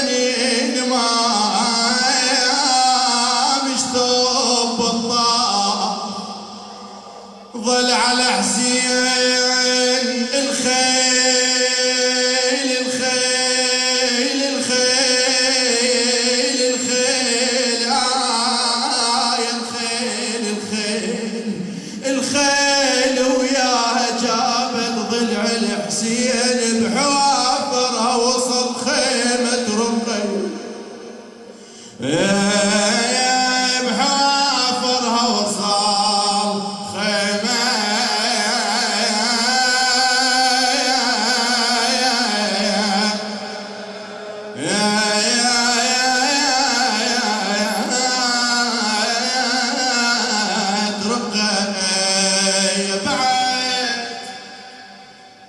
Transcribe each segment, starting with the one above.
الحسين ما مش ثوب الطاف، ظل على حسين الخيل الخيل الخيل الخيل يا الخيل الخيل الخيل وياها جابت ضلع الحسين بحوافرها وصل خيمة رقي، بحوافرها وصل خيمة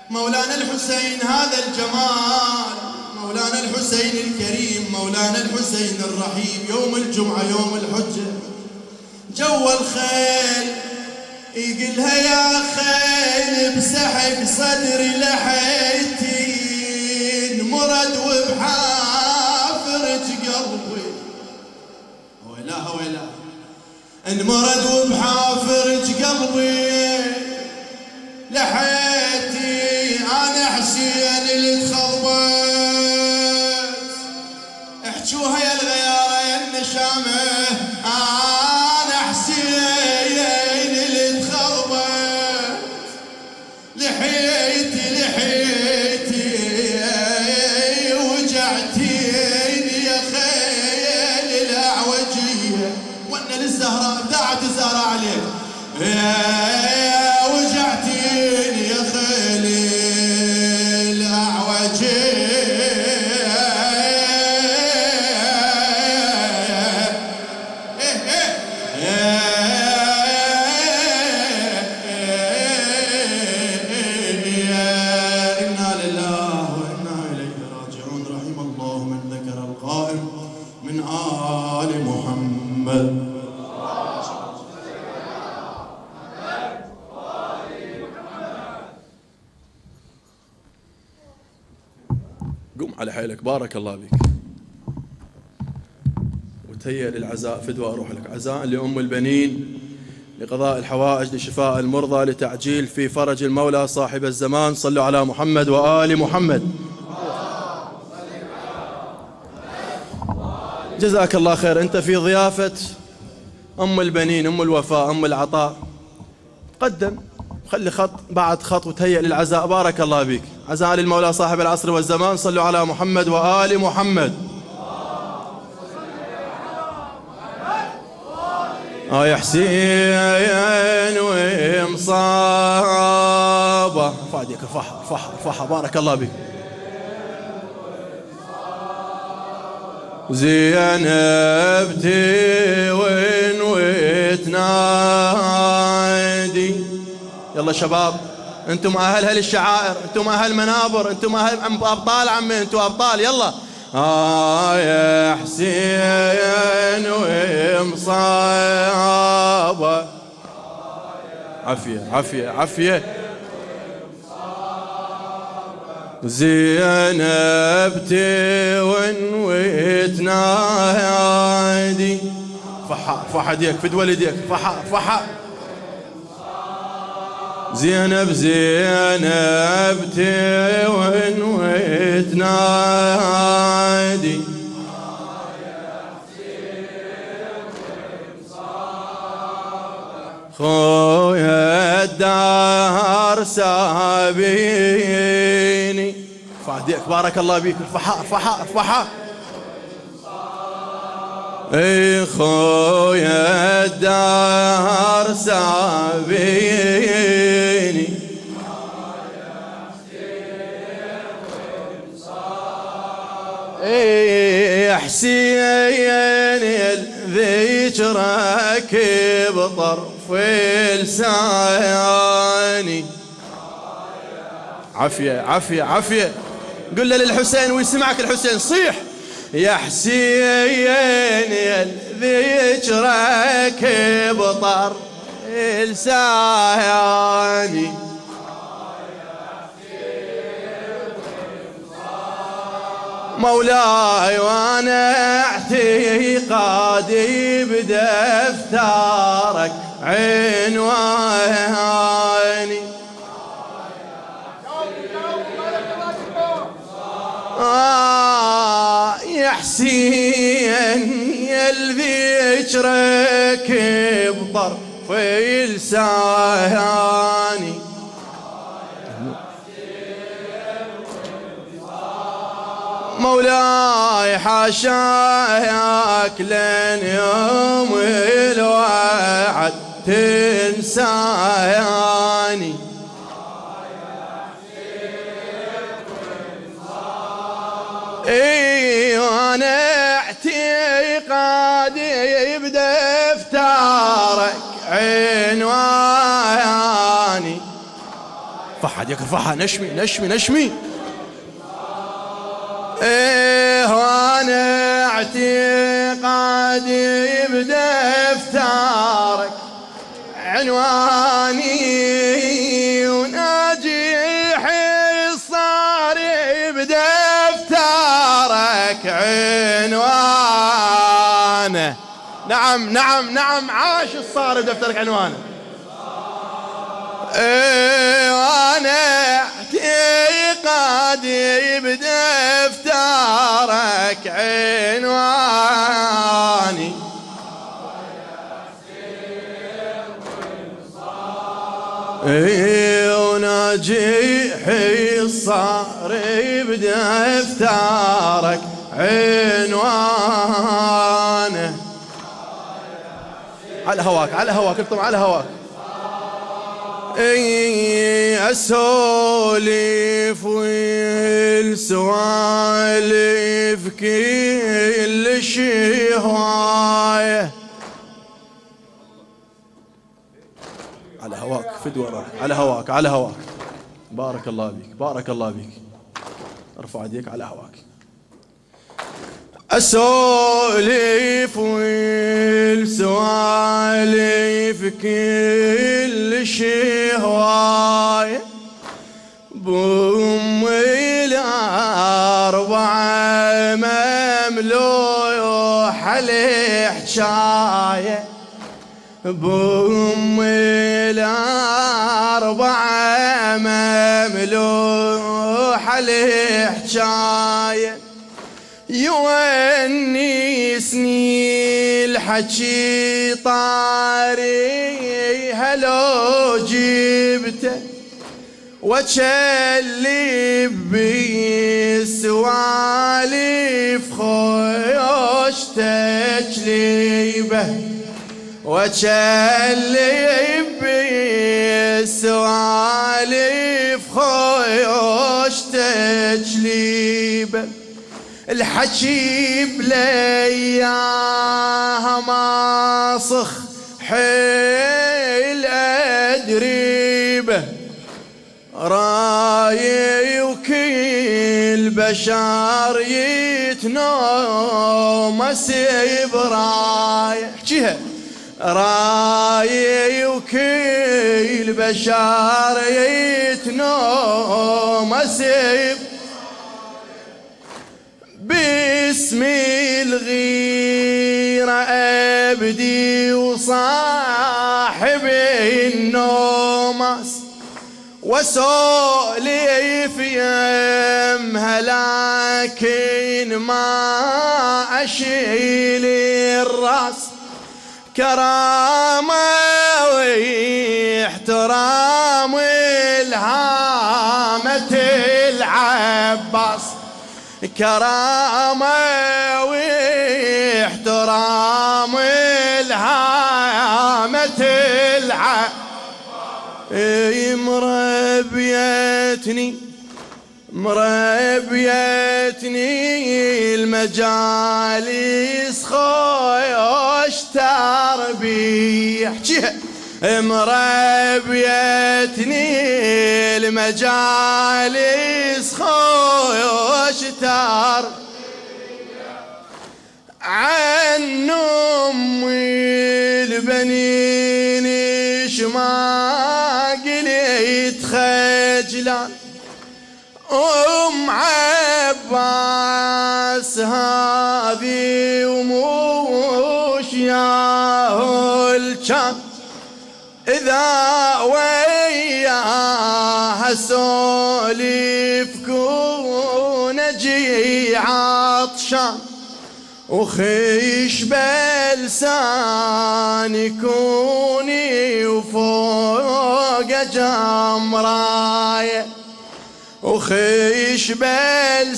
مولانا الحسين هذا الجمال، مولانا الحسين الكريم، مولانا الحسين الرحيم. يوم الجمعة يوم الحجة جوا الخيل يقلها يا خيل بسحب صدري لحيتي مرد وبحافرج قلبي، ويلا ويلا انمرد وبحافرج قلبي لحيتي انا حسين اللي تخربت، احجوها يا الغيارة يا النشامة انا حسين اللي تخربت، لحيتي لحيتي وجعتيني يا خيل الاعوجية، وانا للزهراء ابداعت الزهراء عليك وجعتيني يا خيلي إنا لله وإنا إليه راجعون. رحم الله من ذكر القائم من آل محمد. قم على حيلك بارك الله بك، وتهيأ للعزاء فدوى أروح لك. عزاء لأم البنين، لقضاء الحوائج، لشفاء المرضى، لتعجيل في فرج المولى صاحب الزمان. صلوا على محمد وآل محمد. جزاك الله خير. أنت في ضيافة أم البنين، أم الوفاء، أم العطاء. قدم، خلي خط بعد خط وتهيأ للعزاء. بارك الله بك. عزاء للمولى صاحب العصر والزمان. صلوا على محمد وآل محمد. يا حسين ومصابة فاديك رفعها رفعها رفعها. بارك الله بك. زينب تون وتنادي. يلا شباب، انتم اهل هالشعائر، انتم اهل منابر، انتم اهل ابطال عمي، انتم ابطال. يلا يا حسين ومصابة. عافية عافية عافية. زينب تون وتنادي. فحا فحا ديك فد ولديك فحا فحا. زينب زينب تون وتنادي. خويا الدار سابيني. فاديك بارك الله بيك. ارفعها ارفعها ارفعها. اي خويا الدار سابيني. اي حسين ذكرك بطرف لساني. عافية عافية عافية. قل له للحسين ويسمعك الحسين. صيح يا حسين ذكرك بطرف لساني. مولاي وانا اعتقادي بدفترك عنواني يا حسين يا الذكرك بطرفي لساني مولاي حاشاك لن يوم الوعد تنساني وانا اعتقادي بدفترك عنواني فحد يكرفها نشمي نشمي نشمي وانا اعتقادي بدفترك عنواني وناجح الصاري بدفترك عنوانه نعم نعم نعم عاش الصاري بدفترك عنوانه وانا اعتقادي بدفترك عنواني وناجح الصاري بدفترك عنوانه على هواك على هواك اكتب على هواك اسولف والسوالف كل شي هوايه على هواك فد وراك على هواك على هواك بارك الله بك بارك الله بك ارفع يديك على هواك اسولف والسوالف كل شي هوايه بام الاربعه مملوح الحجايه بام الاربعه مملوح الحجايه يونسني الحكي طاري هلو جبته وكلب بالسوالف خوش تجليبه وكلب بالسوالف خوش تجليبه الحكي بلياها ماصخ حيل أدريبه راي وكل بشر يتنوم سيب راي احكيها راي وكل بشر يتنوم سيب باسم الغيرة أبدي وصاحب النومس وسولف يمها لكن ما أشيل الراس كرامة واحترام الهامة العباس كرامة واحترام الهامة العباس مربيتني المجالس خوش تربية مربيتني المجالس خوش تربية عن أمي البنين شما قلت خجلان أم عباس عباس هذي وموش ياهو الجان، إذا وياها سولف كون أجي عطشان، وخيش بلسان يكوني وفوق جمراية، وخيش بلسان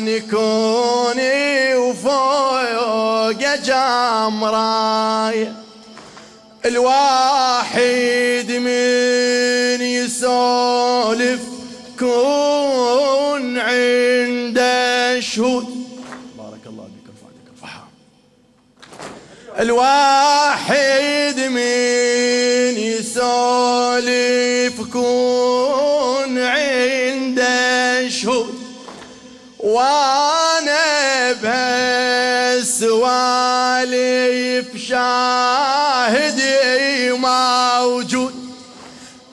يكوني وفوق جمراية. الواحد من يسولف كون عنده شهود، بارك الله بك رفعتك رفعها. الواحد من يسولف كون عنده شهود، وانا بهالسوالف شاهدي موجود،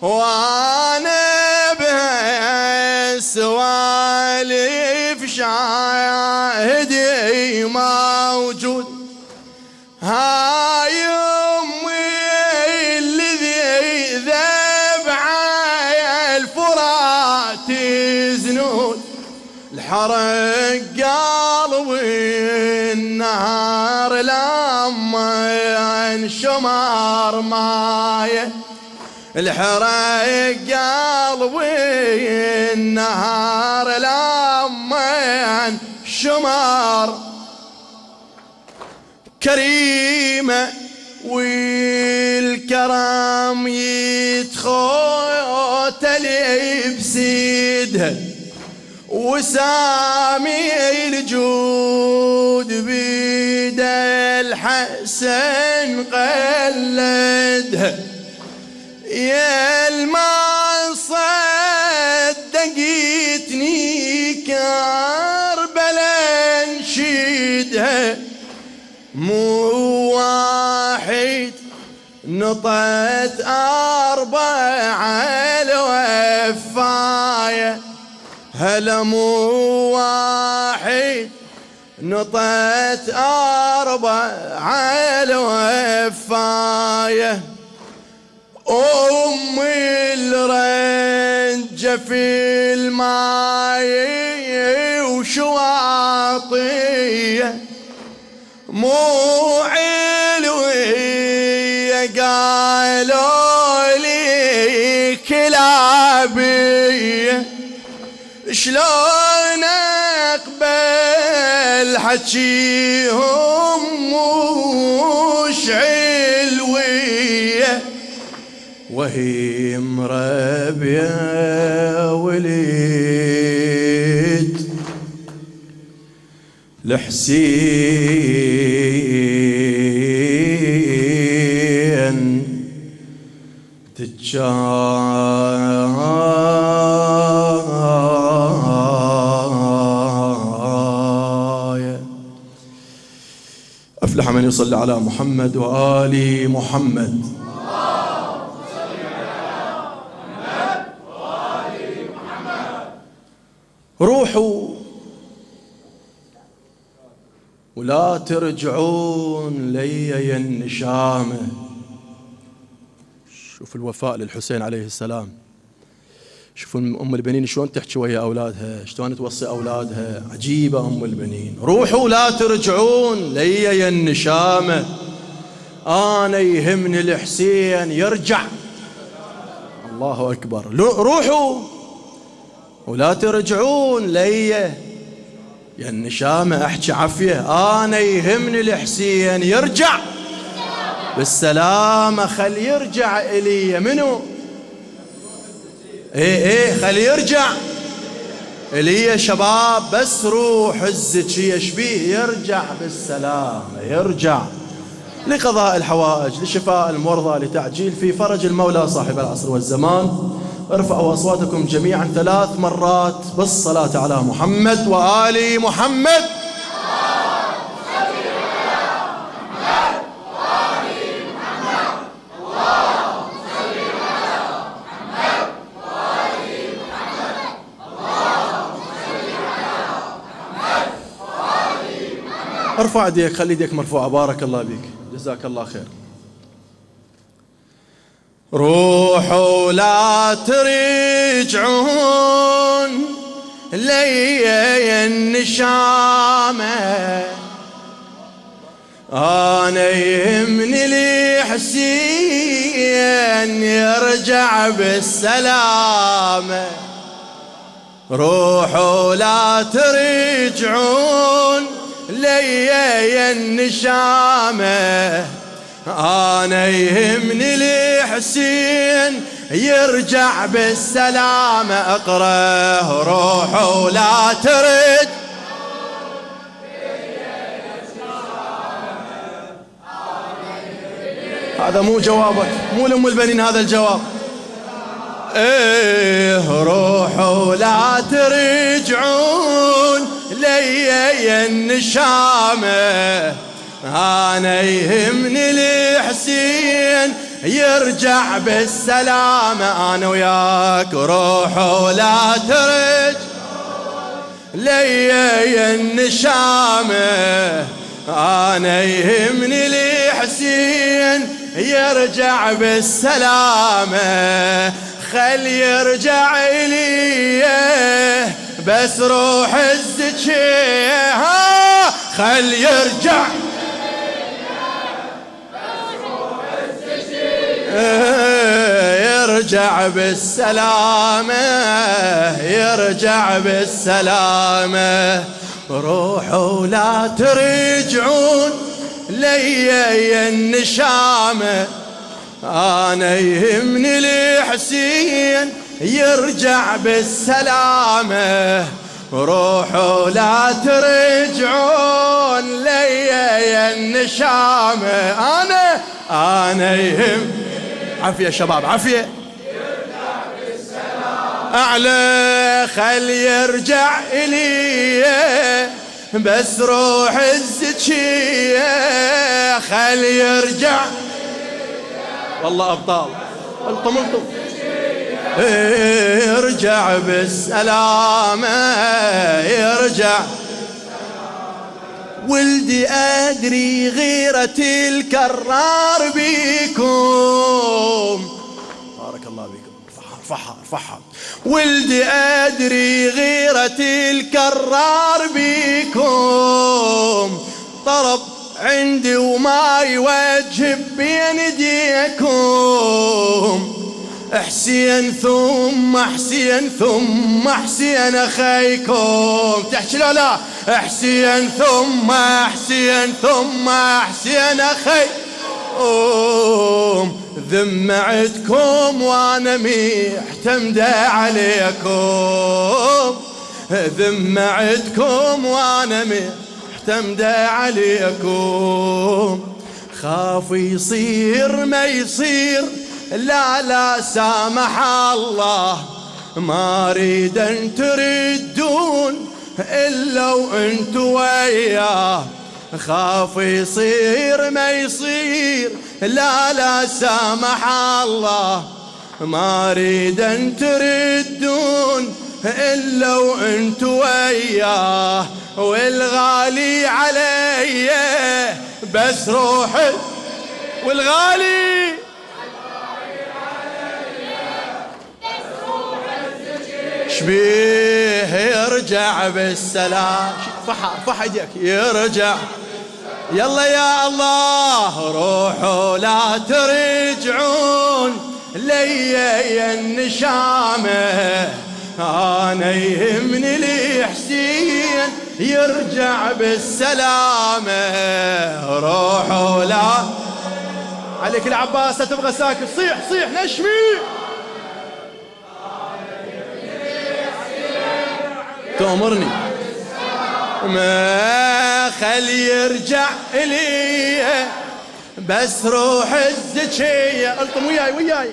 وانا بهالسوالف شاهدي موجود. هاي امي الذي ذبح الفرات زنود، الحرق قلبي النهار لما انشمر مايه، الحرق قلبي النهار لما انشمر. كريمة والكرم يتخوتل بسيدها، وسامي الجود بيد الحسن قلدها. يا الما صدقتني كربلا نشيدها، مو واحد نطت 4 الوفاية، هلا مو واحد نطت 4 الوفاية. أمي الرنجة في الماي وشواطية، مو علوية قالوا لي كلابية، شلون اقبل حجيهم مش علوية، وهي مربية وليد لحسين تجاية. أفلح من يصلي على محمد وآل محمد. روحوا ولا ترجعون لي يا النشامة. شوف الوفاء للحسين عليه السلام. شوفوا أم البنين شلون تحكي ويا أولادها، شلون توصي أولادها. عجيبة أم البنين. روحوا لا ترجعون لي يا النشامة، أنا يهمني الحسين يرجع. الله أكبر. روحوا ولا ترجعون لي يا النشامة. أحكي عفية، أنا يهمني الحسين يرجع بالسلامة. خل يرجع إلي. منو؟ ايه خل يرجع إلي شباب. بس روح الزكية شبيه يرجع بالسلامة، يرجع لقضاء الحوائج، لشفاء المرضى، لتعجيل في فرج المولى صاحب العصر والزمان. ارفعوا أصواتكم جميعا 3 مرات بالصلاة على محمد وآل محمد. ارفع ايديك، خلي ايديك مرفوعة، بارك الله بك، جزاك الله خير. روحوا لا ترجعون لي النشامة، أنا يهمني لي حسين يرجع بالسلامة. روحوا لا ترجعون لي النشامة، أنا يهمني لي حسين يرجع بالسلامة. اقرأ روحوا لا ترد هذا مو جوابك، مو لأم البنين هذا الجواب. ايه روحوا لا ترجعون لي النشامة، أنا يهمني لي حسين يرجع بالسلامة. أنا وياك روحوا لا ترجعون لي النشامة، أنا يهمني لي حسين يرجع بالسلامة. خل يرجع إليه بس روح الزكية، خل يرجع يرجع بالسلامة، يرجع بالسلامة. روحوا لا ترجعون لي النشامة، أنا يهمني لي حسين يرجع بالسلامة. روحوا لا ترجعون لي النشامة، أنا يهم عافية شباب عافية يرجع بالسلامة. أعلى خل يرجع إلي بس روح الزكية، خل يرجع والله أبطال الطملطم يرجع بالسلامة، يرجع. ولدي أدري غيرة الكرار بيكم، بارك الله بكم، ارفعها ارفعها. ولدي أدري غيرة الكرار بيكم، طلب عندي وما يوجب بين ايديكم. حسين ثم حسين ثم حسين اخيكم، تحكي لا حسين ثم حسين ثم حسين اخيكم. ذمعتكم وانا محتمدة عليكم، ذمعتكم وانا محتمدة عليكم. خاف يصير ما يصير، لا لا سامح الله، ما اريد ان تردون الا وانتوا وياه. خاف يصير ما يصير، لا لا سامح الله، ما اريد ان تردون الا وانتوا وياه. والغالي علي بس روحي، والغالي شبيه يرجع بالسلام. فح ايديك يرجع، يلا يا الله. روحوا لا ترجعون لي النشامة، أنا يهمني لي حسين يرجع بالسلامة. روحوا لا عليك العباس، لا تبغى ساكت، صيح صيح نشمي. تأمرني ما خل يرجع إلي بس روح الزكية. الطم وياي وياي،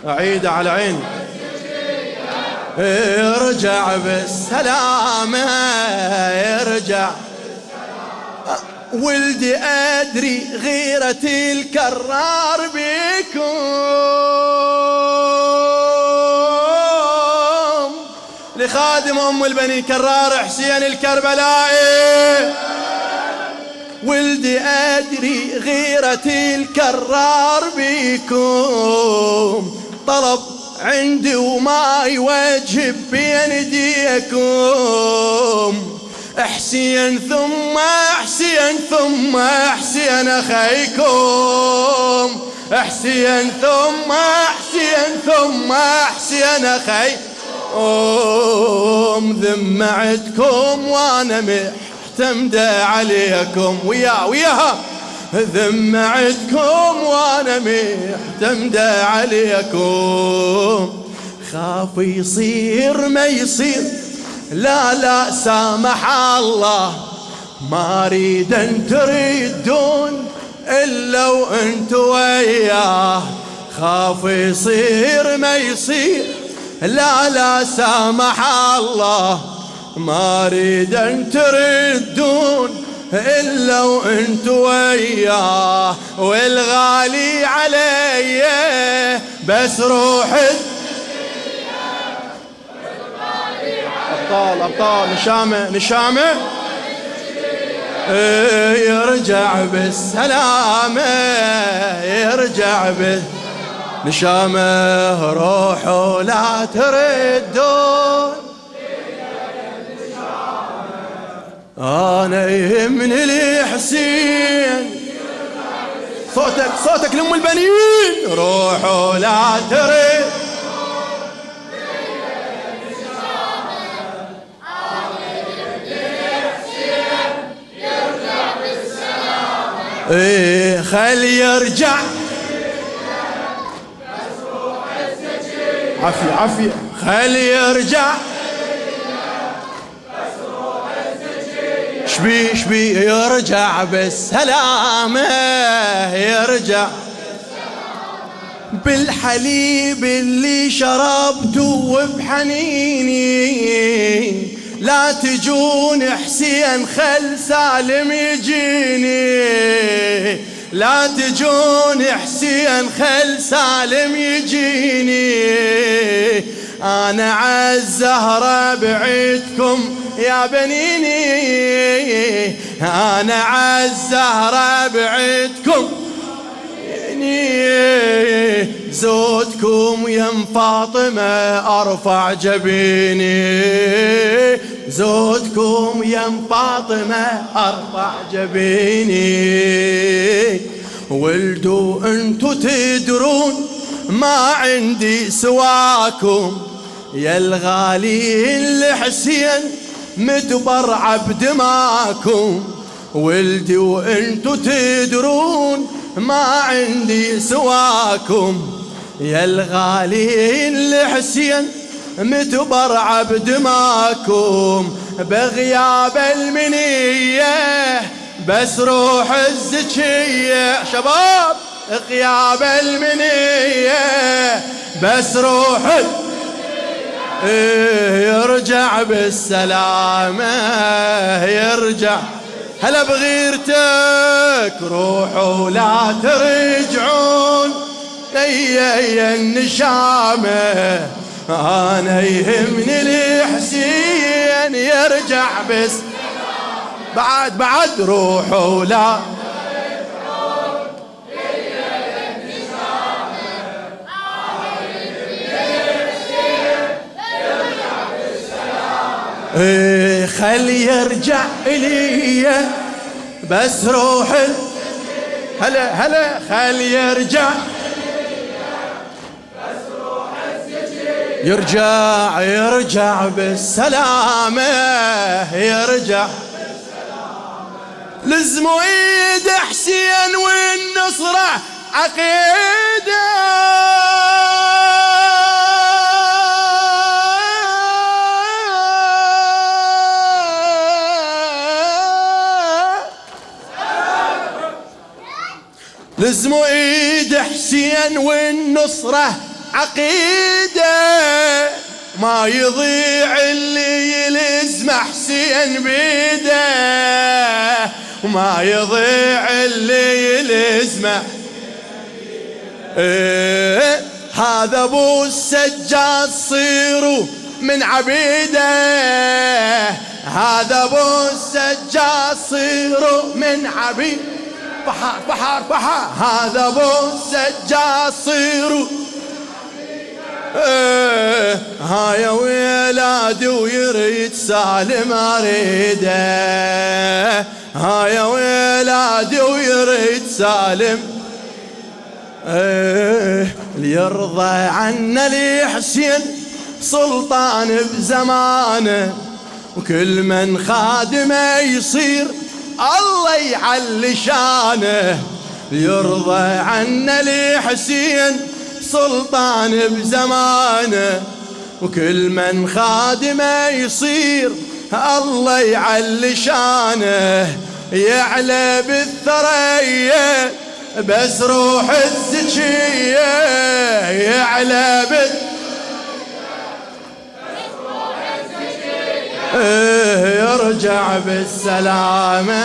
أعيد على عيني. ارجع بالسلامة، ارجع. ولدي أدري غيرة الكرار بكم، خادم أم البنين كرار حسين الكربلائي. ولدي أدري غيرة الكرار بيكم، طلب عندي وما يوجب بين ديكم. حسين ثم حسين ثم حسين أخيكم، حسين ثم حسين ثم حسين أخيكم. ذمعتكم وأنا محتمدة عليكم، وياها ذمعتكم وأنا محتمدة عليكم. خاف يصير ما يصير، لا لا سامح الله، ما اريد ان تردون الا وانتوا وياه. خاف يصير ما يصير، لا لا سامح الله، ما اريد ان تردون الا وانتوا وياه. والغالي علي بس روح أبطال أبطال نشامة نشامة يرجع بالسلامة، يرجع بالنشامة. روحوا لا تردون، أنا يهمني الحسين. صوتك صوتك لأم البنين. روحوا لا تردون، خل يرجع. عافية عافية. خل يرجع. شبي يرجع بالسلامة، يرجع بالحليب اللي شربته وبحنيني. لا تجون حسين خل سالم يجيني، لا تجون حسين خل سالم يجيني. أنا عالزهرة بعيدكم يا بنيني، أنا عالزهرة بعيدكم زودكم يم فاطمة أرفع جبيني، زودكم يم فاطمة أرفع جبيني. ولدوا انتو تدرون ما عندي سواكم، يا الغالين لحسين متبرع بدماكم. ولدي وانتو تدرون ما عندي سواكم، يا الغالين لحسين متبرع بدماكم. بغياب المنية بس روح الزكية، شباب غياب المنية بس روح يرجع بالسلامة، يرجع. هلا بغيرتك روحوا لا ترجعون، يا النشامة أنا يهمني الحسين يرجع بس. بعد روحوا لا ترجعون، يا النشامة أنا يهمني الحسين يرجع بالسلامة. خل يرجع إلي بس روح. هلا خل يرجع، يرجع بالسلامة، يرجع لزموا ايد حسين والنصرة عقيدة. لزموا ايد حسين والنصرة عقيدة، ما يضيع اللي يلزم حسين بيده، وما يضيع اللي يلزمه. هذا ابو السجاد صيروا من عبيده، هذا ابو السجاد صيروا من عبيد. فحار فحار فحار، هذا ابو السجاد صيروا. هاي ولادي ويريد سالم اريده، هاي ولادي ويريد سالم. ليرضى عنا لحسين سلطان بزمانه، وكل من خادمه يصير الله يعلي شانه. ليرضى عنا لحسين سلطان بزمانه، وكل من خادمه يصير الله يعلي شانه. يعلى بالثريا بس روح الزكية، يعلى يرجع بالسلامة.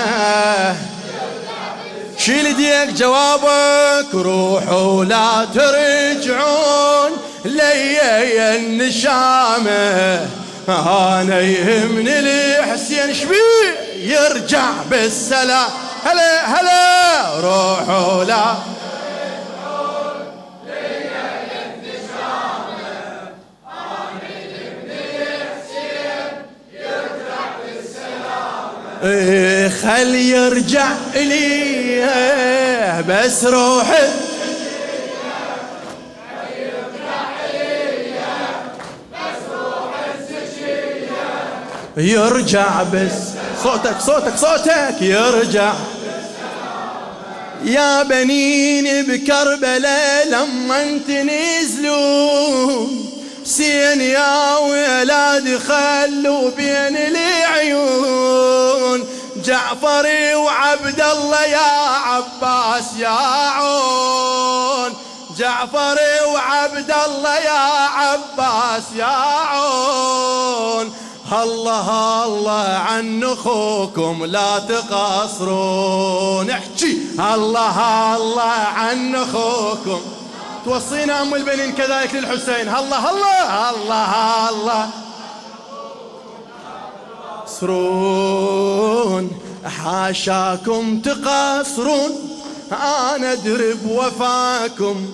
شيل يديك جوابك روحوا لا ترجعون لي النشامة. انا يهمني لحسين شبيه يرجع بالسلام. هلا هلا روحوا لا ترجعون لي النشامة. انا يهمني لحسين يرجع بالسلامة. خل يرجع إلي بس روحي، يرجع بس صوتك صوتك صوتك يرجع. يا بنين بكربلاء لما تنزلون سين يا ولاد خلوا بين العيون. جعفري وعبد الله يا عباس يا عون، جعفري وعبد الله يا عباس يا عون. الله الله عن اخوكم لا تقصرون. احكي الله الله عن اخوكم. توصينا ام البنين كذلك للحسين. الله الله الله الله تقصرون، حاشاكم تقصرون. انا ادري بوفاكم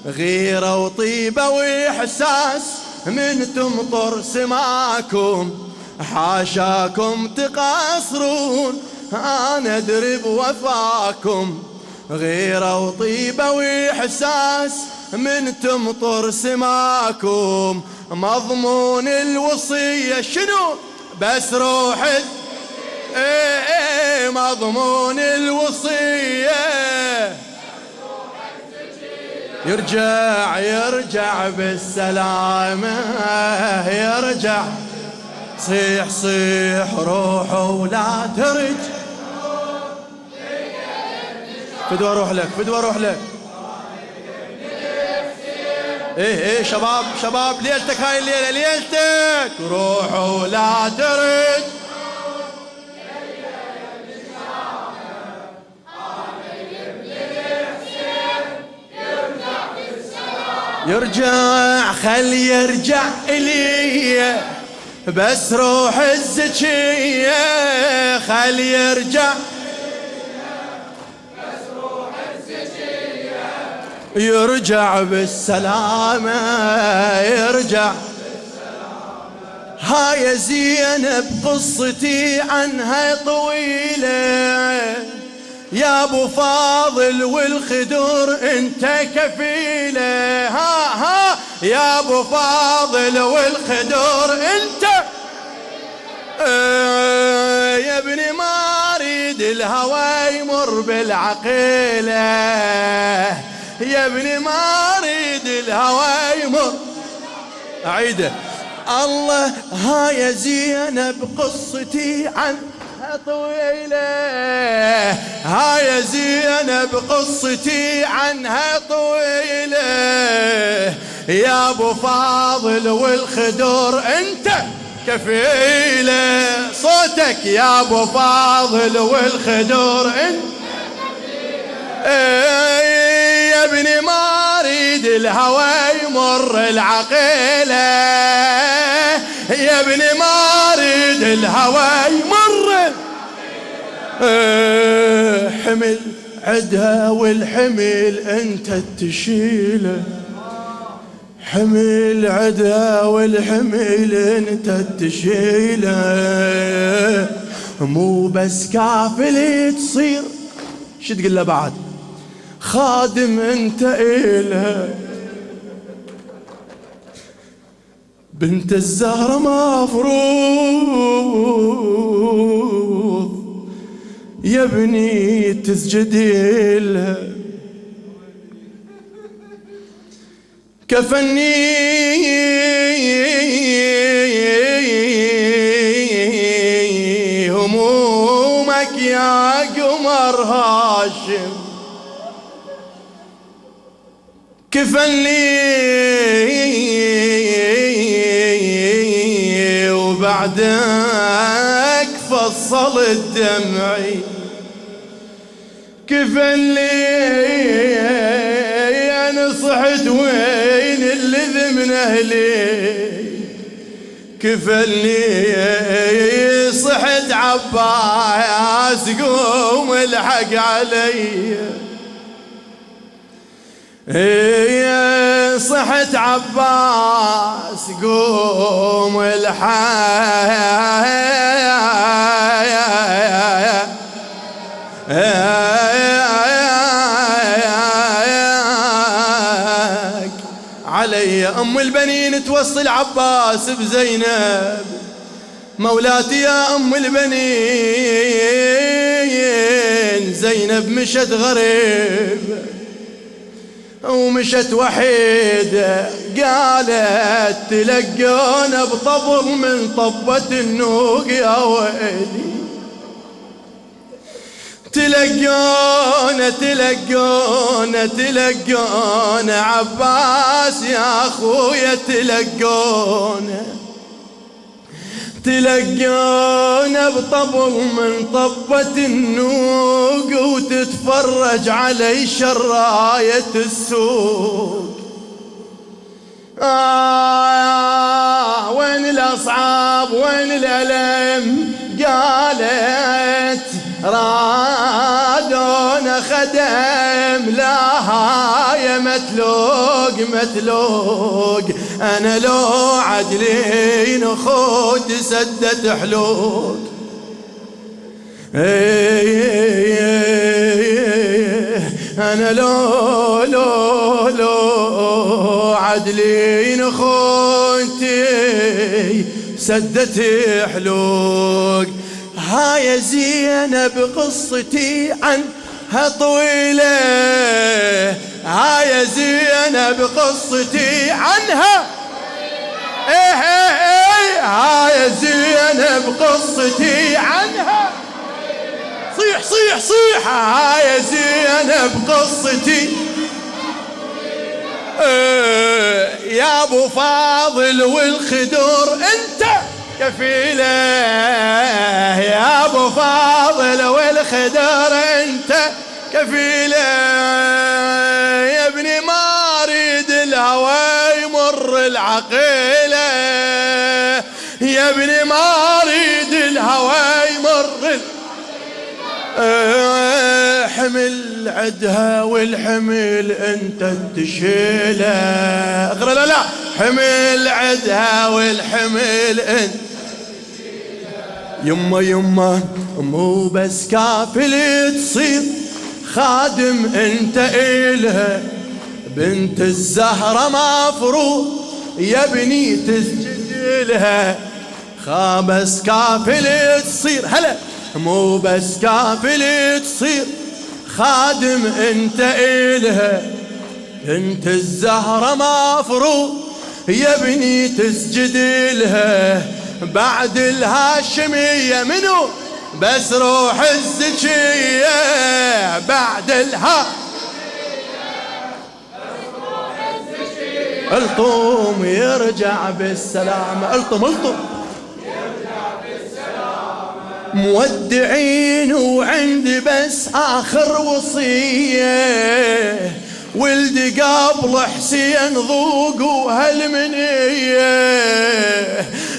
غيرة وطيبة واحساس من تمطر سماكم. حاشاكم تقصرون، انا ادري بوفاكم غيرة وطيبة واحساس من تمطر سماكم. مضمون الوصية شنو بس روحي، مضمون الوصية يرجع يرجع بالسلامة. يرجع صيح صيح روحه ولا ترج. فدوى اروح لك فدوى اروح لك. ايه شباب شباب ليلتك هاي الليلة ليلتك. روحه ولا ترج. يرجع خل يرجع إلي بس روح الزكية. خل يرجع بس روح الزكية يرجع بالسلامة. يرجع بالسلامة. هاي زينب قصتي عنها طويلة يا ابو فاضل والخدور انت كفيله. ها يا ابو فاضل والخدور انت. يا ابني ما اريد الهوى يمر بالعقيله. يا ابني ما اريد الهوى يمر. اعيده. الله هاي زينب قصتي عن طويلة. هاي زينب قصتي عنها طويلة يا ابو فاضل والخدور انت كفيلة. صوتك يا ابو فاضل والخدور انت كفيلة. يا ابني ما اريد الهوى يمر العقيلة. يا ابني ما اريد الهوى يمر. حمل عدها والحمل انت تشيله، حمل عدها والحمل انت تشيله، مو بس كافل تصير، شو تقول له بعد؟ خادم انت إلها. بنت الزهرة مفروض يا ابني تسجد لها، كفني همومك يا قمر هاشم، كفني وبعدك فصل الدمعي، كفني انا صحت وين اللي من اهلي، كفني صحت عباس قوم الحق علي، صحت عباس قوم الحق علي. ام البنين توصل عباس بزينب، مولاتي يا ام البنين، زينب مشت غريب ومشت وحيدة، قالت تلقونا بطبر من طبة النوق يا ويلي، تلقونا تلقونا تلقونا عباس يا اخويا، تلقونا تلقونا بطبل من طبة النوق، وتتفرج علي شراية السوق. وين الأصعاب وين الألم، قالت رادونا خدم، لا هاي متلوق متلوق، أنا لو عدلين خود سدت حلوق، أنا لو عدلين خونتي سدت حلوق. هاي زينب قصتي عنها طويلة، هاي زينب قصتي عنها، هاي زينب قصتي عنها، صيح صيح صيح، هاي زينب قصتي. يا ابو فاضل والخدور انت كفيله، يا ابو فاضل والخدور انت كفيله، يا ابني ما اريد الهوى يمر العقيله، يا ابني ما اريد الهوى يمر. حمل عدها والحمل انت تشيله، اقرا لا لا، حمل عدها والحمل انت. يما يما مو بس كافل تصير خادم انت إلها، بنت الزهرة مفروض يا ابني تسجد لها، بس كافل تصير هلا، مو بس كافل تصير خادم انت إلها، بنت الزهرة مفروض يا ابني تسجد لها، بعد الهاشمية منو بس روح الزكية، بعد الطم يرجع بالسلامة، الطم مودعين وعندي بس آخر وصية، ولدي قبل حسين ذوقوا هالمنية،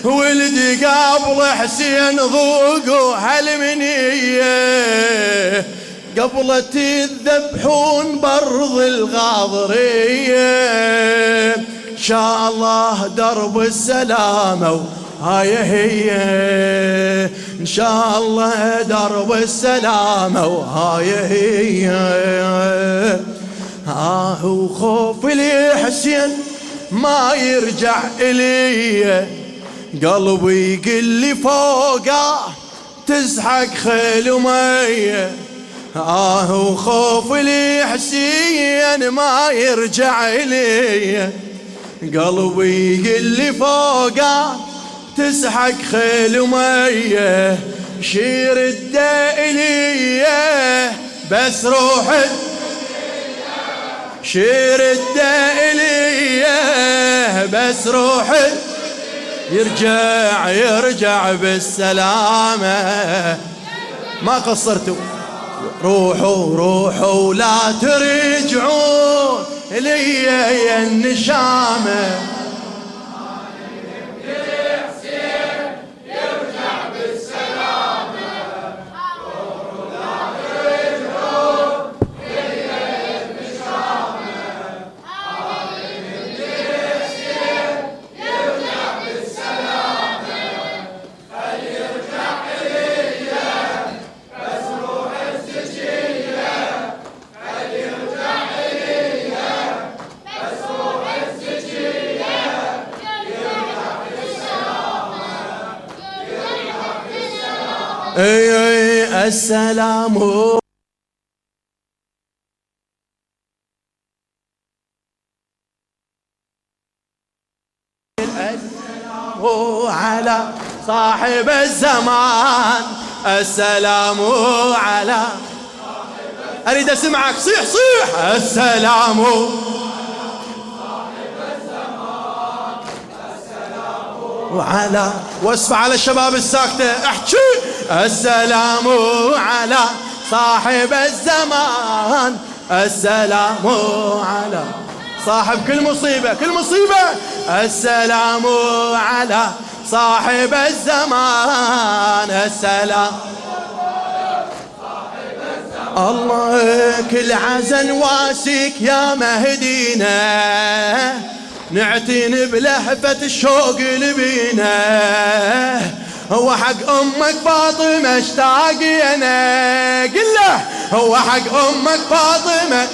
ولدي قبل حسين ذوقوا هالمنية، قبل تذبحون برض الغاضرية، إن شاء الله درب السلامة هاي هي، إن شاء الله درب السلامة وهاي هي. وخوف لي حسين ما يرجع إلي، قلبي يقل لي فوقه تزحق خيل ومية. وخوف لي حسين ما يرجع إلي، قلبي يقل لي فوقه تزحق خيل ومية. شير الدائلية بس روح، شير الدائلية بس روح، يرجع بالسلامة. ما قصرتوا، روحوا لا ترجعون لي يا النشامة. السلام على صاحب الزمان، السلام على، أريد أسمعك صيح صيح، السلام وعلى، واسف على الشباب الساكتة احكي، السلام على صاحب الزمان، السلام على صاحب كل مصيبة كل مصيبة، السلام على صاحب الزمان، السلام الله كل عزن واسك يا مهدينا، نعتين بلهفة الشوق لبينا، هو حق أمك فاطمة اشتاقينا، قل له هو حق أمك فاطمة،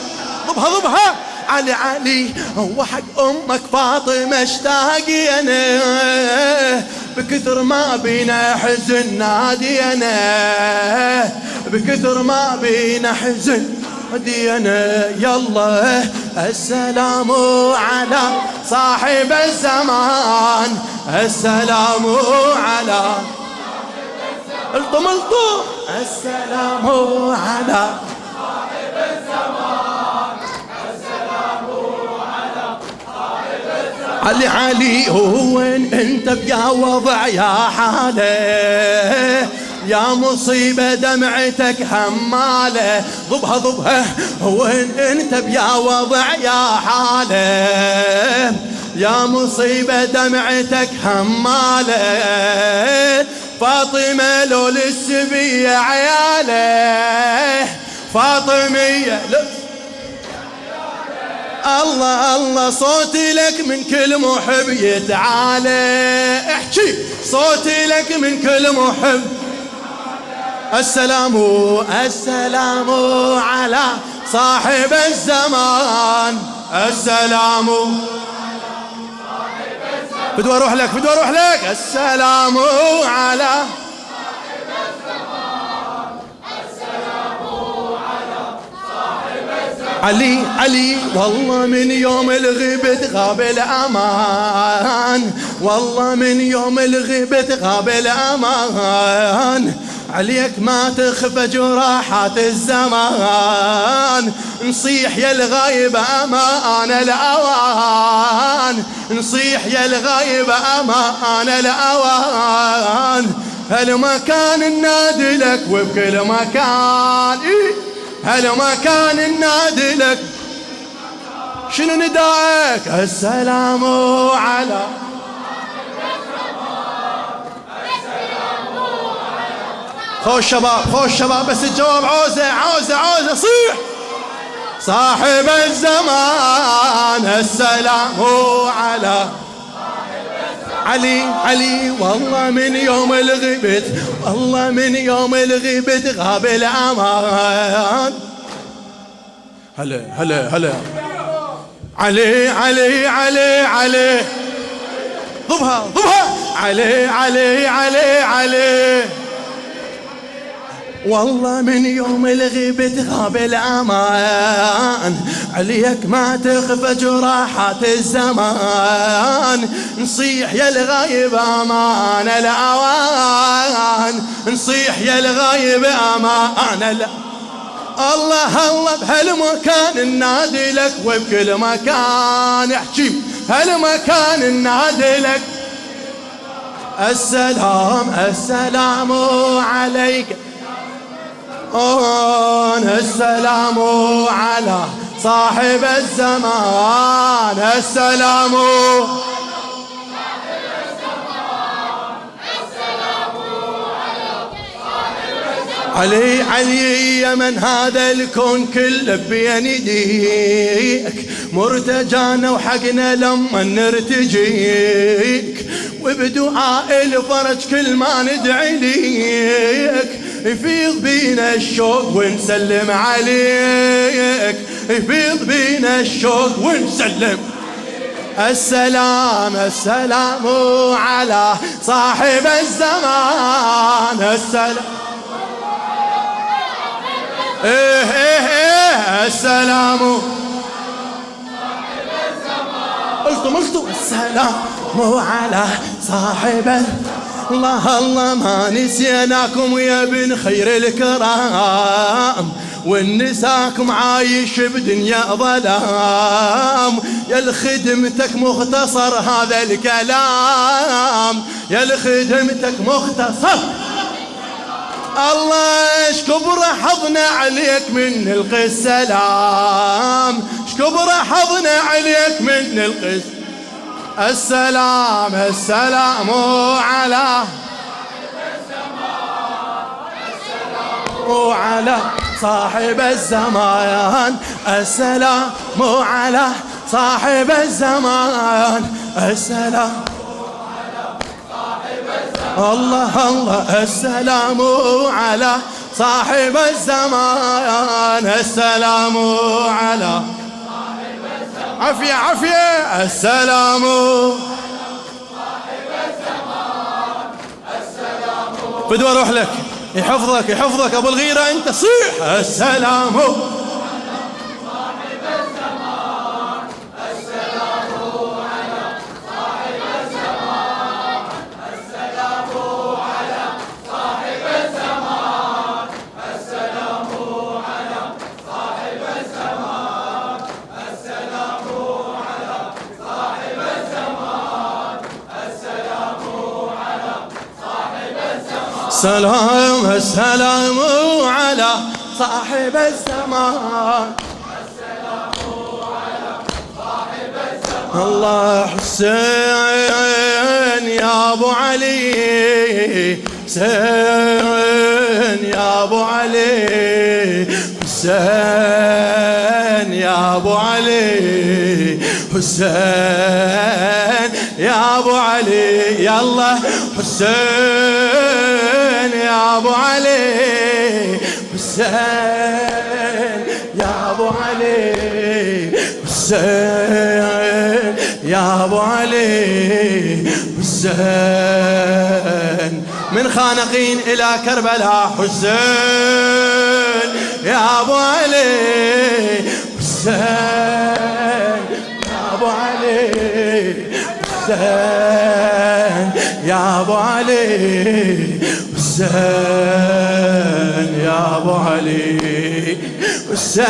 ضبها علي، هو حق أمك فاطمة اشتاقينا، بكثر ما بينا حزن نادينا، بكثر ما بينا حزن نادينا. يلا السلام على صاحب الزمان، السلام على، الطم السلام على صاحب الزمان، السلام على صاحب الزمان. علي هو انت بيا وضع يا حاله، يا مصيبة دمعتك همالة، ضبها وين انت بيا وضع يا حالة، يا مصيبة دمعتك همالة، فاطمة لو للسبية عياله، فاطمية الله الله صوتي لك من كل محب يتعالى، احكي صوتي لك من كل محب. السلام على صاحب الزمان، السلام بدي اروح لك السلام على صاحب الزمان، السلام على صاحب الزمان. علي والله من يوم الغيبة غاب الأمان، والله من يوم الغيبة غاب الأمان، عليك ما تخفى جراحات الزمان، نصيح يا الغايب أمان الأوان، نصيح يا الغايب أمان الأوان، هالمكان النادي لك وبكل مكان، هالمكان النادي لك، شنو نداءك؟ السلام على خوش شباب خوش شباب، بس الجواب عوزة عوزة عوزة، صيح. صاحب الزمان السلام على علي علي، والله من يوم الغبت، والله من يوم الغبت غاب الأمان. هلا هلا هلا علي علي علي علي، ضبها ضبها، علي علي علي علي، والله من يوم الغيبة غاب الأمان، عليك ما تخفى جراحات الزمان، نصيح يا الغايب أمان الأوان، نصيح يا الغايب أمان الله الله بهالمكان النادي لك، وبكل مكان احكي هالمكان النادي لك. السلام السلام عليك، السلام على صاحب الزمان، السلام علي علي، يا من هذا الكون كله بين يديك، مرتجانا وحقنا لما نرتجيك، وبدعاء الفرج كل ما ندعي ليك، يفيض بينا الشوق ونسلم عليك، يفيض بينا الشوق ونسلم. السلام السلام على صاحب الزمان، السلام ايه ايه ايه، السلام قلتم السلام على صاحب الله الله، ما نسيناكم يا ابن خير الكرام، والنساكم عايش بدنيا ظلام، يا لخدمتك مختصر هذا الكلام، يا لخدمتك مختصر. الله شكبر حضنا عليك من نلقي السلام، شكبر حضنا عليك من نلقي السلام. السلام على وعلى صاحب الزمان، السلام على صاحب الزمان، السلام الله الله، السلام على صاحب الزمان، السلام على عافية عافية، السلام صاحب الزمان، السلام فدوى اروح لك، يحفظك يحفظك ابو الغيرة، انت صيح. السلام السلام السلام على صاحب الزمان، السلام على صاحب الزمان. الله حسين يا ابو علي، حسين يا ابو علي، حسين يا ابو علي، حسين يا ابو علي، يلا حسين يا ابو علي، حسين يا ابو علي، حسين يا ابو علي، حسين من خانقين الى كربلاء، حسين يا ابو علي، حسين يا ابو علي، حسين يا ابو علي، حسين يا ابو علي، حسين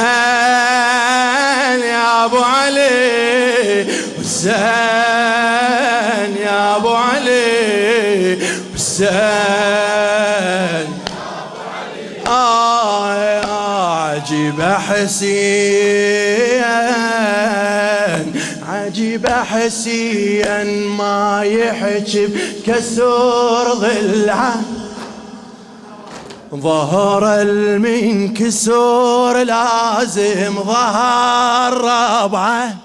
يا ابو علي، حسين يا ابو علي، حسين عجيب حسين، عجيب حسين ما يحجب كسور ضلعه، ظهر المنكسور لازم ظهر ربعه،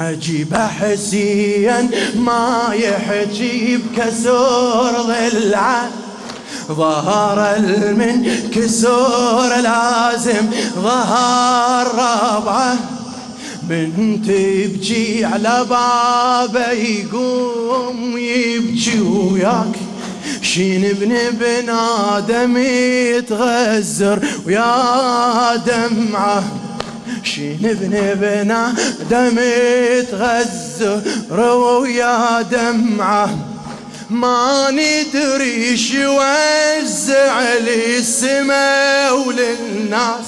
عجيب حسين ما يحجي بكسور ضلعه، ظهر المنكسور لازم ظهر ربعه، من تبجي على بابه يقوم يبجي وياك، شين ابن آدم يتغزر ويا دمعه، شين ابن آدم يتغزر ويا دمعه، ما ندري شوزع للسما وللناس،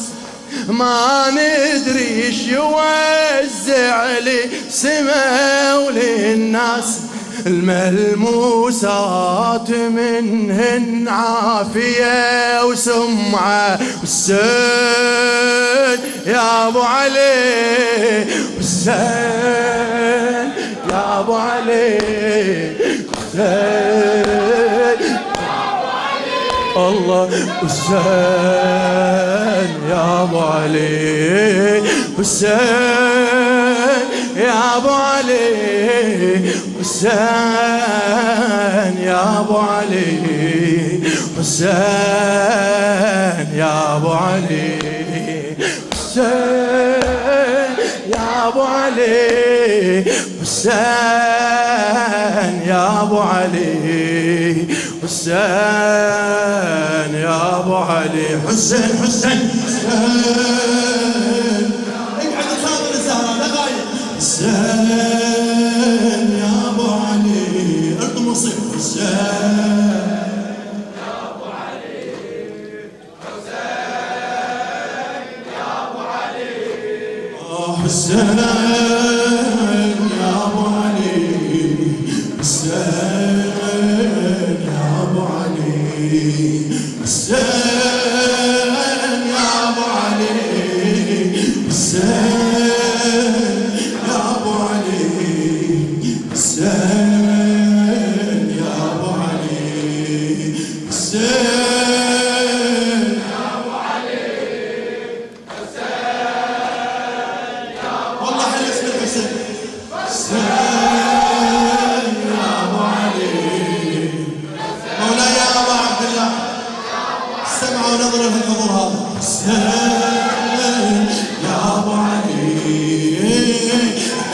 ما ندري شوزع للسما وللناس، الملموسات منهن عافية وسمعة، والسين يا ابو علي، والسين يا ابو علي، والسين الله، والسين يا ابو علي، والسين يا ابو علي، والسين يا ابو علي، والسين يا ابو علي، والسين يا ابو علي، والسين يا ابو علي، والسين يا ابو علي، حسين حسين حسين، اقعد خاطر الزهراء دقايق، حسين يا ابو علي، ارض مصير، حسين يا ابو علي، حسين يا ابو علي، حسين يا ابو علي، حسين يا ابو علي، حسين يا ابو علي، حسين يا ابو علي، حسين يا ابو علي، حسين يا ابو علي، حسين يا ابو، والله حلو اسم الحسين، حسين يا ابو علي، مولاي يا ابا عبد الله، استمعوا ونظروا للحضور هذا، حسين يا ابو علي،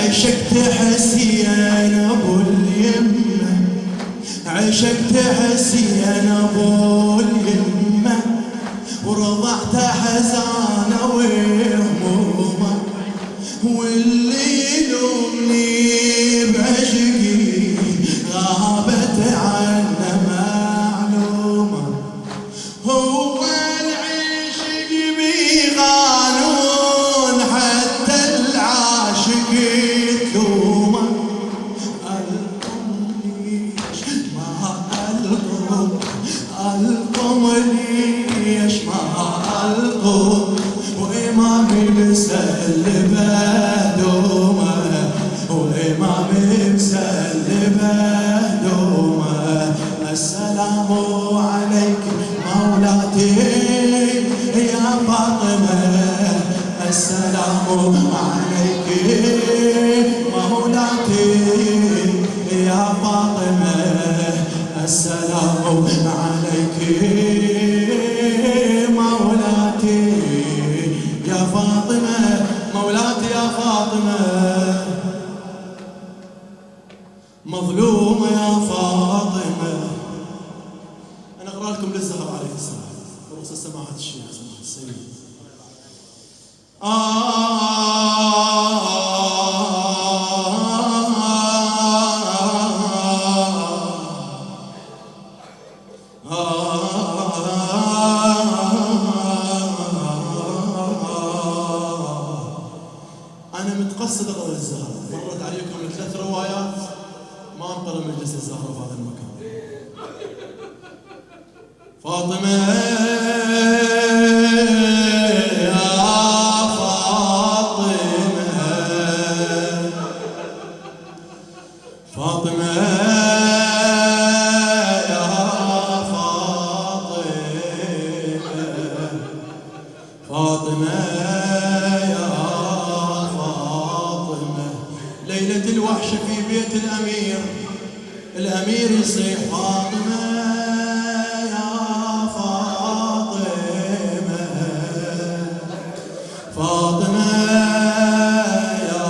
عشقت حسين ابو اليمه، عشقت حسين ابو اليمه، ورضعت حزانه وهمومه، واللي يلومني بعشقي غابت عنه معلومه، هو العشق بقانون حتى العاشق يتلومه، القم ليش ما القم ليش ما القم، وإمامي مسلمه دومه، وإمامي مسلمه دومه، السلام عليك مولاتي يا فاطمة، السلام عليك مولاتي يا فاطمة، السلام عليك مولاتي يا فاطمة، مولاتي يا فاطمة، مظلومة يا فاطمة. أنا أقرأ لكم للزهر عليه السلام برخصة سماحة الشيخ سماحة السيد. أنا متقصد أقرأ للزهر، مرت عليكم 3 روايات ما انقل مجلس الزهرة في هذا المكان. فاطمة يا فاطمة، فاطمة يا فاطمة، فاطمة يا فاطمة. ليلة الوحش في بيت الأمير، الأمير يصيح فاطمة يا فاطمة، فاطمة يا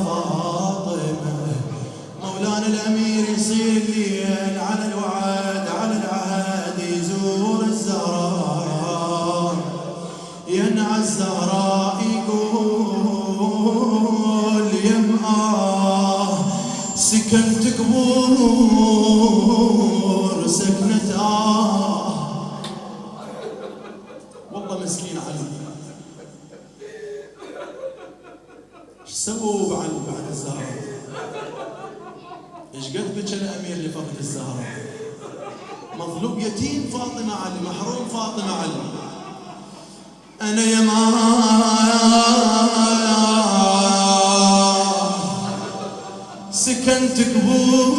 فاطمة. مولانا الأمير يصير الليل على الوعد على العهد، يزور الزهراء ينعى الزهراء، يقول يمآه سكنت قبور سكنت والله مسكين علي. ايش سووا بعد الزهراء؟ ايش قد بكى الامير لفقد الزهراء؟ مظلوم يتيم فاطمة علي، محروم فاطمة علي. انا يا ما سكنت قبور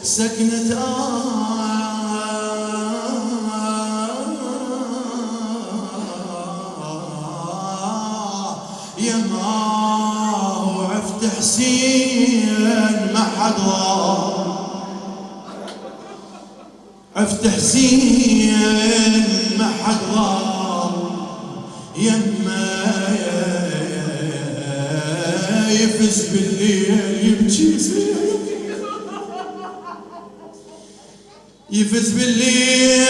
سكنت يما وعفت حسين ما حد ضار، عفت حسين ما حد ضار، يما يفز بالليل يبكي يفز بالليل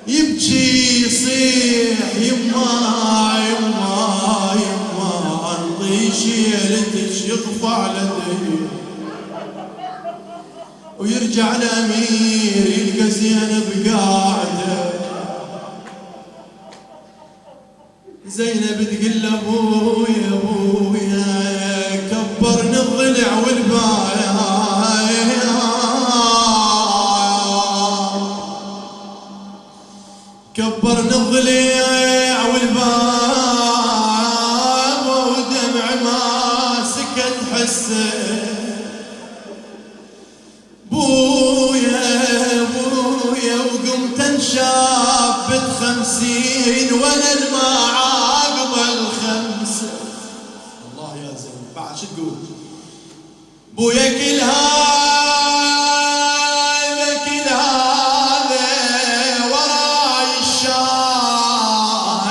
يبكي يصيح يما يما يما انطي شيلتك يطفى على دي. ويرجع الامير يلقى زينب قاعده، زينب تقول له ابويا ابويا كبرني الضلع والبايع، كبرني الضلع والباب ودمع ما سكت حسه. بويا بويا وقمت انشابت 50 وانا ما عاقب الخمسه. الله يا زين بعد شو تقول؟ بويا كل هذا كل هذا وراي الشام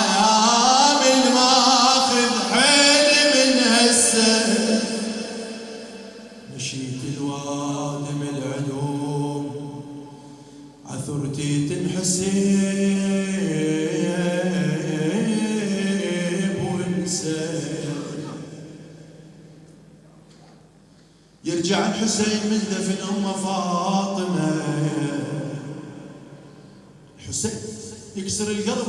الماخذ حيلي من هسه. مشيت الوادي من العلوم عثرتي تنحسب وانسى. يرجع الحسين من دفن أم فاطمة، الحسين يكسر القلب.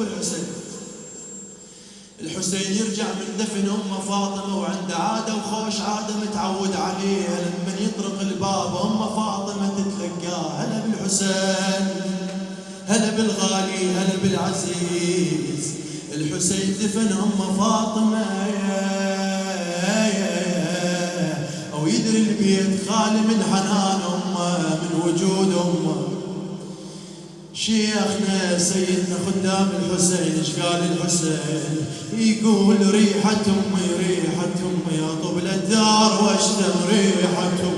الحسين يرجع من دفن أم فاطمة وعنده عادة وخوش عادة متعود عليها، لما يطرق الباب أم فاطمة تتلقاه. هلا بالحسين هلا بالغالي هلا بالعزيز. الحسين دفن أم فاطمة أو يدري البيت خالي من حنان أمه من وجود أمه. شيخنا سيدنا خدام الحسين ايش قال الحسين؟ يقول ريحة أمي ريحة أمي يا طبل الدار واشتم ريحة أمي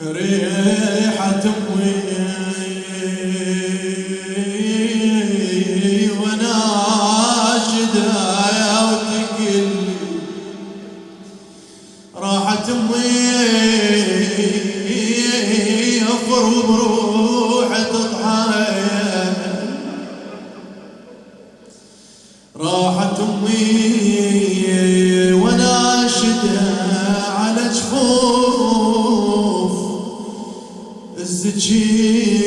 ريحة أمي وناشدها وتقل راحت أمي بروح تضحك. راحت أمي وناشدها على جفوف الزكية.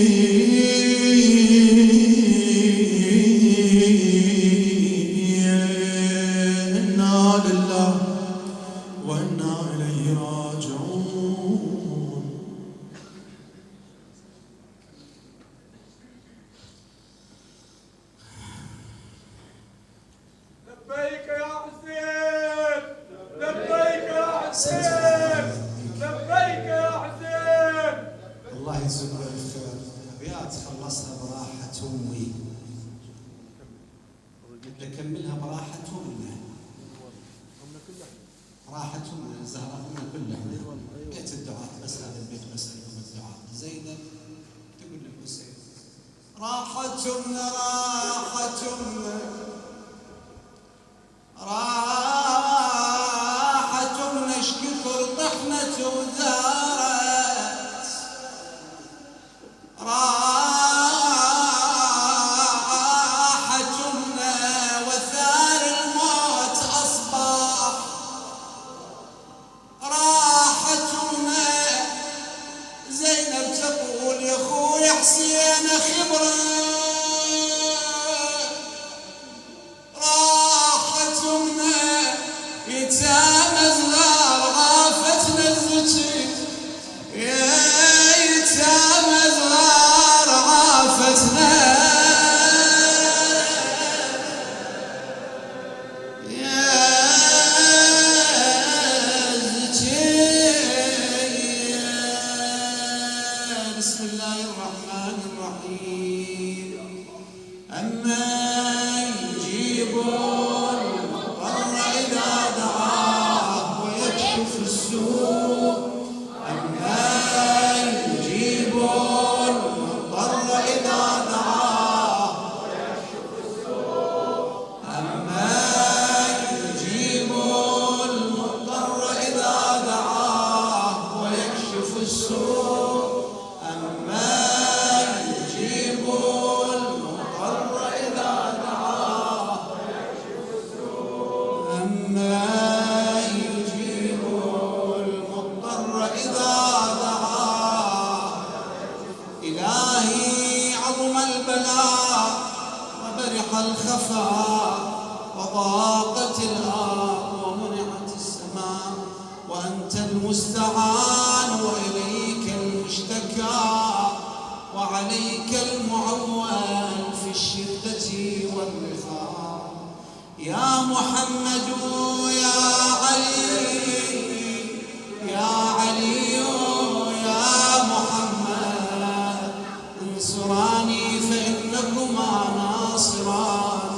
إنا لله وإنا إليه راجعون. لبيك يا حسين. الله يجزيك بالخير. ابيات خلصها براحة امي، بدي اكملها براحة امنا. راحة امنا الزهراء امنا كلها. بيت الدعاء بس، هذا البيت بس لكم الدعاء. زينب تقول للحسين راحة امنا راحة امنا راحة امنا ايش كثر طحنت وزارت. راحة امنا وثار الموت اصبح. راحة امنا زينب تقول يا اخوي حسين خبره. راحة امنا يتام صغار عافتنا الزكي. يا يتام صغار عافتنا يا زكي. بسم الله الرحمن الرحيم. أما يجيبون المضطر إذا دعاه ويكشف السوء. أما يجيبون المضطر إذا دعاه ويكشف السوء. أما يجيبون المضطر إذا دعاه ويكشف السوء. أما يجيب المضطر إذا دعاه ويكشف السوء. أما يجيب المضطر إذا دعاه. إلهي عظم البلاء وبرح الخفاء وضاقت الأرض ومنعت السماء وأنت المستعان وإليك المشتكى وعليك المعول في الشدة والرخاء. يا محمد يا علي يا علي يا محمد انصراني فإنكما ناصران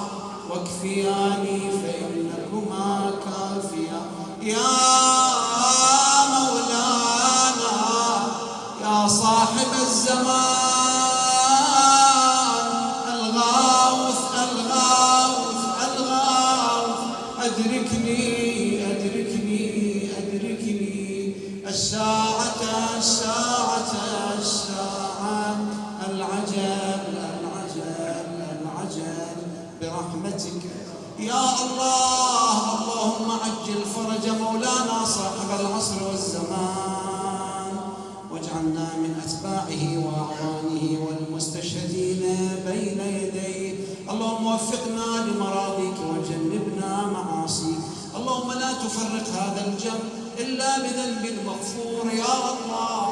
واكفياني فإنكما كافيان. يا مولانا يا صاحب الزمان الغاوث الغاوث الغاوث أدركني أدركني أدركني الساعة الساعة الساعة العجل العجل العجل برحمتك يا الله. اللهم عجل فرج مولانا صاحب العصر والزمان واجعلنا من أتباعه وأعوانه والمستشهدين بين يديه. اللهم وفقنا لمراضيك وجنبنا معاصيك. اللهم لا تفرق هذا الجمع إلا بذنب مغفور يا الله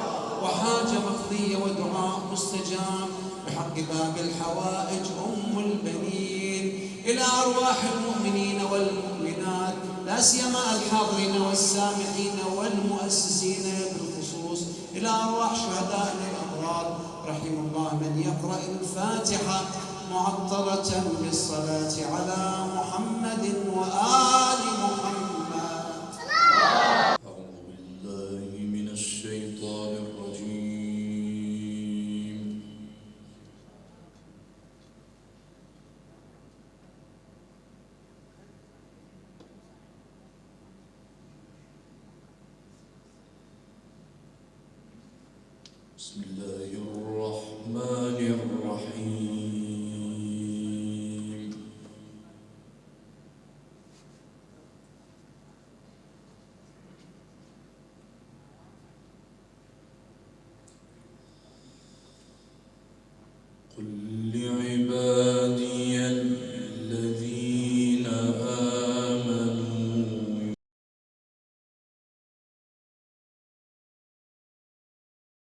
وحاجة مقضية ودعاء مستجاب بحق باب الحوائج أم البنين إلى أرواح المؤمنين والمؤمنات لا سيما الحاضرين والسامعين والمؤسسين بالخصوص إلى أرواح شهدائنا الأبرار. رحم الله من يقرأ الفاتحة معطرة بالصلاة على محمد وآل محمد. أعوذ بالله من الشيطان الرجيم. بسم الله الرحمن